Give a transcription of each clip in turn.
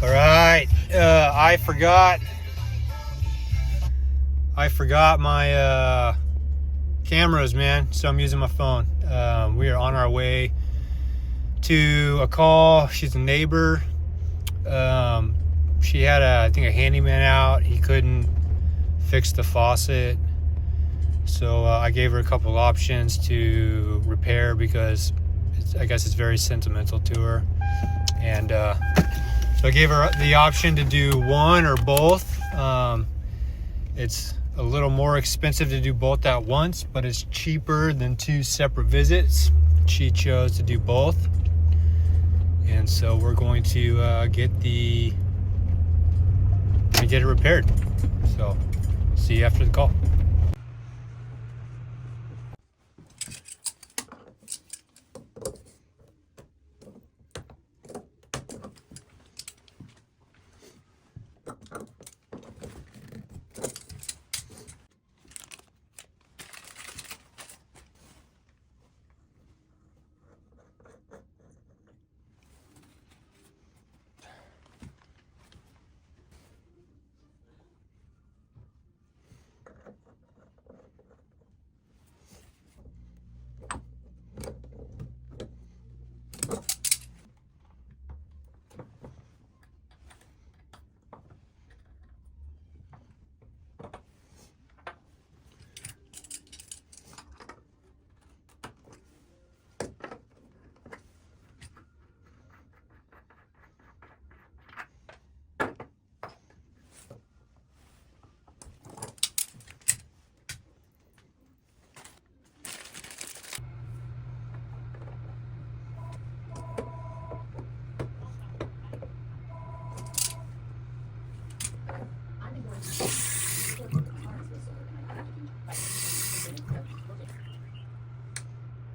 All right, I forgot my cameras, man. So I'm using my phone. We are on our way to a call. She's a neighbor. She had I think a handyman out. He couldn't fix the faucet, so I gave her a couple options to repair because I guess it's very sentimental to her, and so I gave her the option to do one or both. It's a little more expensive to do both at once, but it's cheaper than two separate visits. She chose to do both, and so we're going to get it repaired. So see you after the call.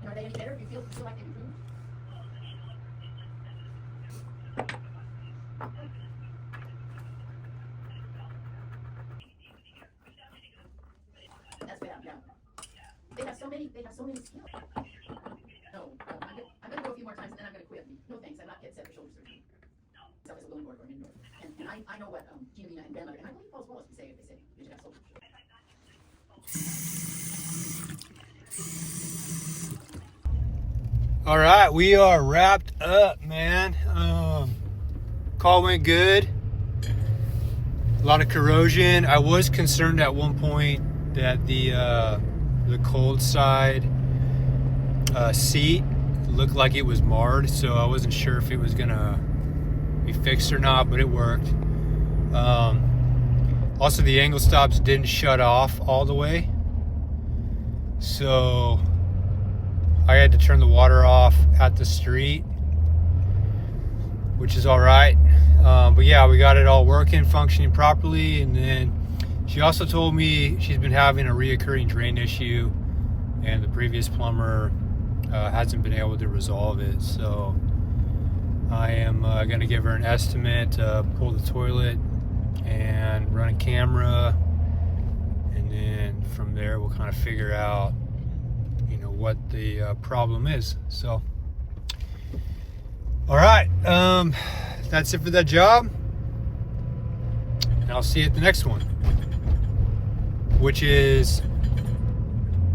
Are they any better? Do you feel like they improved? That's bad, yeah. They have so many skills. No, I'm gonna go a few more times and then I'm gonna quit. No thanks, I'm not getting set for shoulder surgery. So it's a willing board or an indoor. And I know what Gina and grandmother, and I believe Paul's Wallace would say if they say you should have shoulder surgery. All right, we are wrapped up, man. Call went good. A lot of corrosion. I was concerned at one point that the cold side seat looked like it was marred, so I wasn't sure if it was gonna be fixed or not, but it worked. Also, the angle stops didn't shut off all the way, so I had to turn the water off at the street, which is all right. But yeah, we got it all working, functioning properly. And then she also told me she's been having a reoccurring drain issue, and the previous plumber hasn't been able to resolve it. So I am going to give her an estimate, pull the toilet and run a camera, and then from there we'll kind of figure out what the problem is. So all right, that's it for that job, and I'll see you at the next one, which is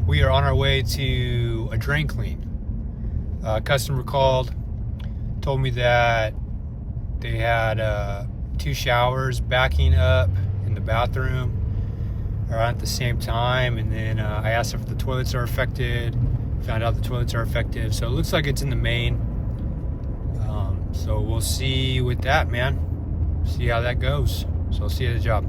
we are on our way to a drain clean. A customer called, told me that they had two showers backing up in the bathroom around at the same time, and then I asked if the toilets are affected, found out the toilets are effective, so it looks like it's in the main. So we'll see with that, man, see how that goes. So I'll see you at the job.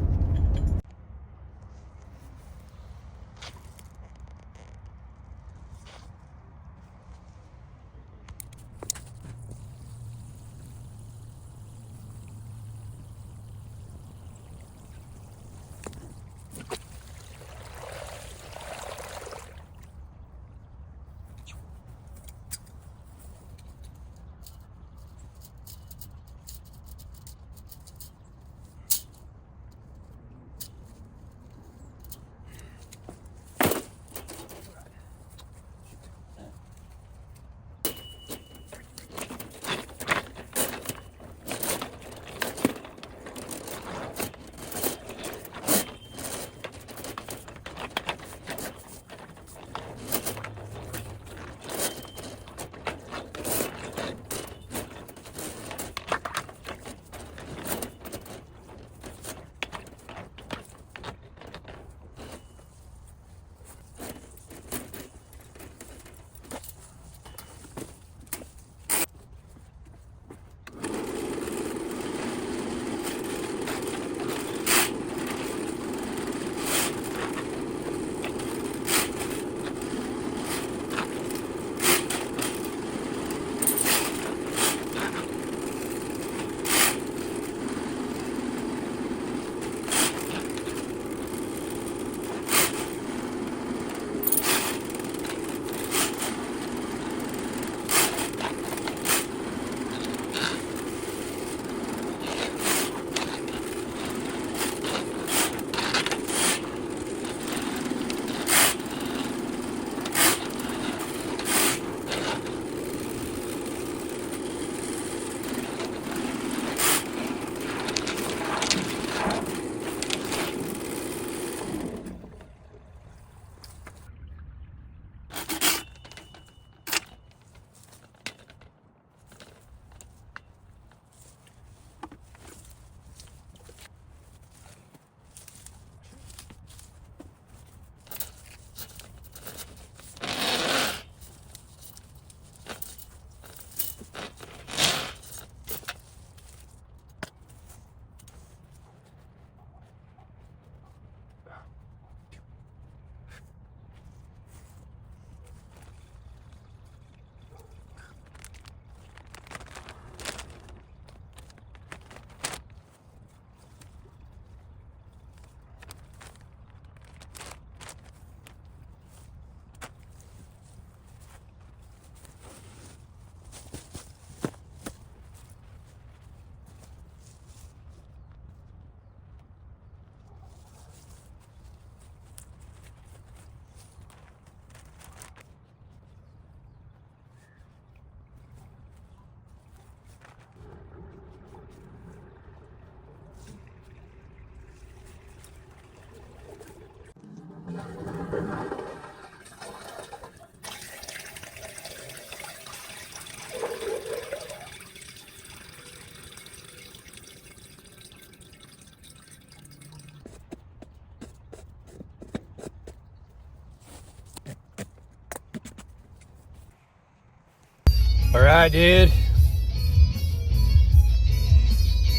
All right, dude.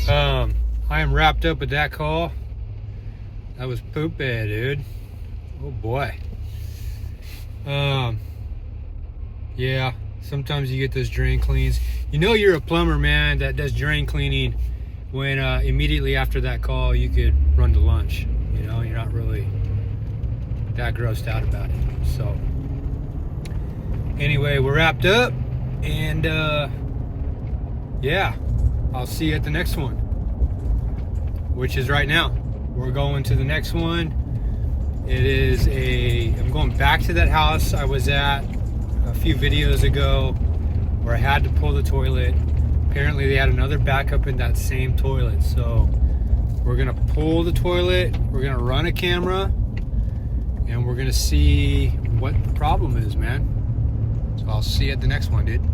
I am wrapped up with that call. That was poopy, dude. Oh boy. Yeah, sometimes you get those drain cleans. You know you're a plumber, man, that does drain cleaning when immediately after that call you could run to lunch. You know, you're not really that grossed out about it. So anyway, we're wrapped up, and yeah, I'll see you at the next one, which is right now. We're going to the next one. I'm going back to that house I was at a few videos ago where I had to pull the toilet. Apparently they had another backup in that same toilet. So we're gonna pull the toilet, we're gonna run a camera, and we're gonna see what the problem is, man. So I'll see you at the next one, dude.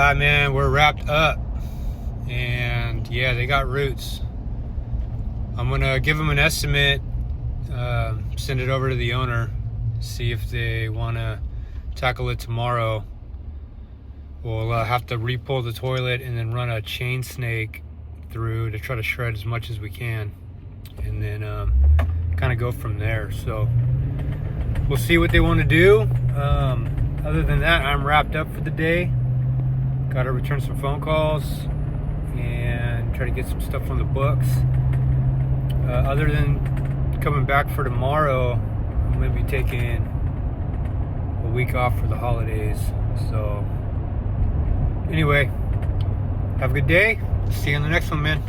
right, man, we're wrapped up. And yeah, they got roots. I'm gonna give them an estimate, send it over to the owner, see if they wanna tackle it tomorrow. We'll have to re-pull the toilet and then run a chain snake through to try to shred as much as we can, and then kind of go from there. So we'll see what they want to do. Other than that, I'm wrapped up for the day. Got to return some phone calls and try to get some stuff on the books. Other than coming back for tomorrow, I'm going to be taking a week off for the holidays. So anyway, have a good day. See you on the next one, man.